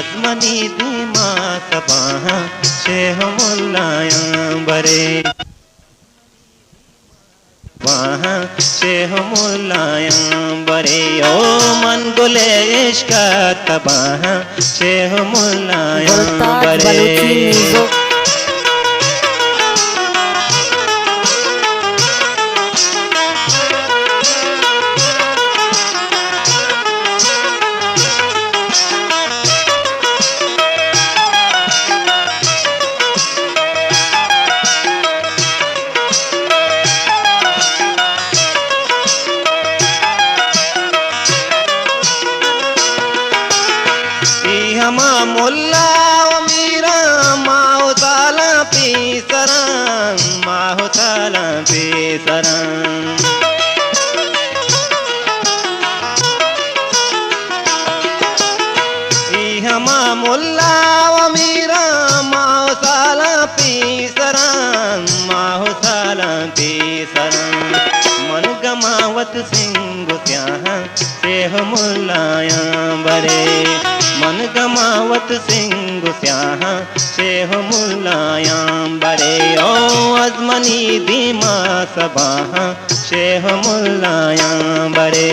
अजमनी दीमा Sabah शेह मुल्लाया बरे वहाँ शेह मुल्लाया बरे ओ मन गुले इश्क तबाह शेह मुल्लाया बरे हमा मुल्ला मीरा माहो ताला पीसरा माहो ताला पीसरा हमा मुल्ला मीरा माहो ताला पीसरा माहो ताला पीसरा मन गमावत सिंह त्याह शेह मुल्लाया बरे मन गमावत सिंह स्याह शेह मुल्लाया बरे ओ अजमनी दीमा सबाह शेह मुल्लाया बरे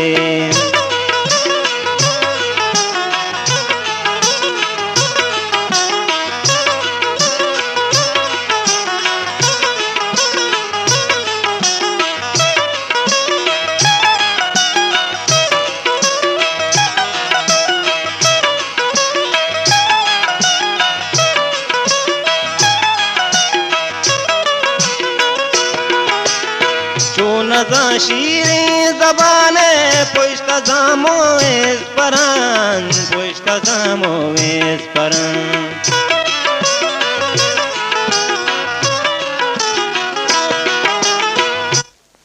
नज़ा शीरी ज़बाने पुष्ट जामो इस परान पुष्ट जामो इस परान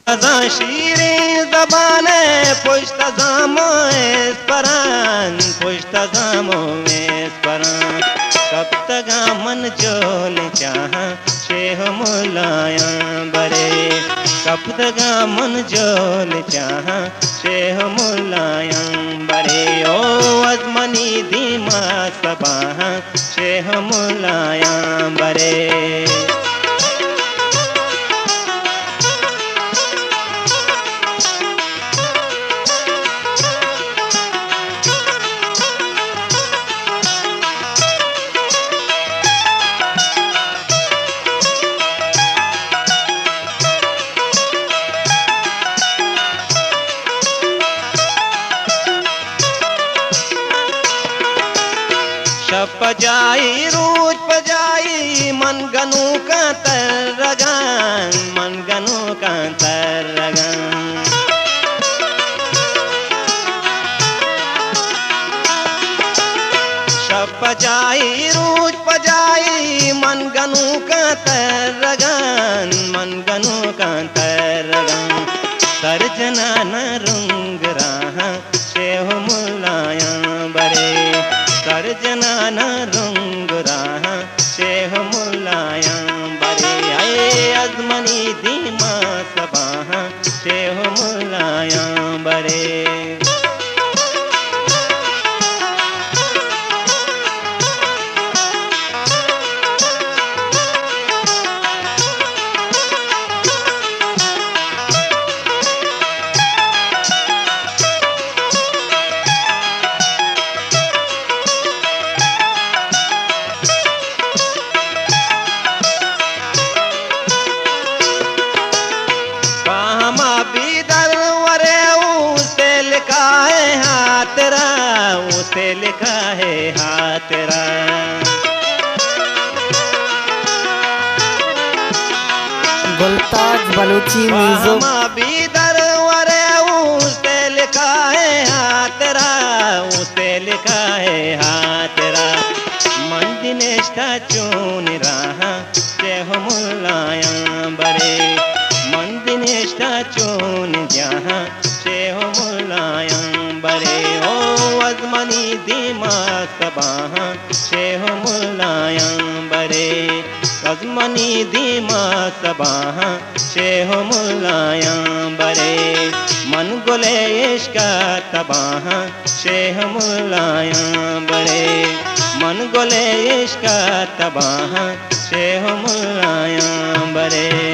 नज़ा शीरी ज़बाने पुष्ट जामो इस परान पुष्ट जामो इस परान कब तक मन जोल चाह शेह मुल्लाया बरे कब तक मन जोल चाह शेह मुल्लाया बरे ओ अजमनी दीमा सबाह शेह मुल्लाया बरे पजाई रूज पजाई मन गनू का तरगान मन गनू का तरगान शब पजाई रूज पजाई मन गनू का तरगान मन गनू का तरगान सरजना न रुंग रहा शेह मुल्लाया बरे सरजना न रुंग रहा शेह मुल्लाया बरे आए अजमनी दीमा सबाह शेह मुल्लाया बरे उसे लिखा है हाथ तेरा गुलताज बलूची म्यूजिक बीदर वरे उसे लिखा है हाथ तेरा उसे लिखा है हाथ तेरा मन दिनेश्ता चुन रहा शेह मुल्लाया बरे मन दिनेश्ता चुन जहाँ शेह मुल्लाया बरे ओ अजमनी दीमा सबाह शेह मुल्लाया बरे अजमनी दीमा सबाह शेह मुल्लाया बरे मन गुले इश्क तबाह शेह मुल्लाया बरे मन गोले इश्क तबाह शेह मुलाया बरे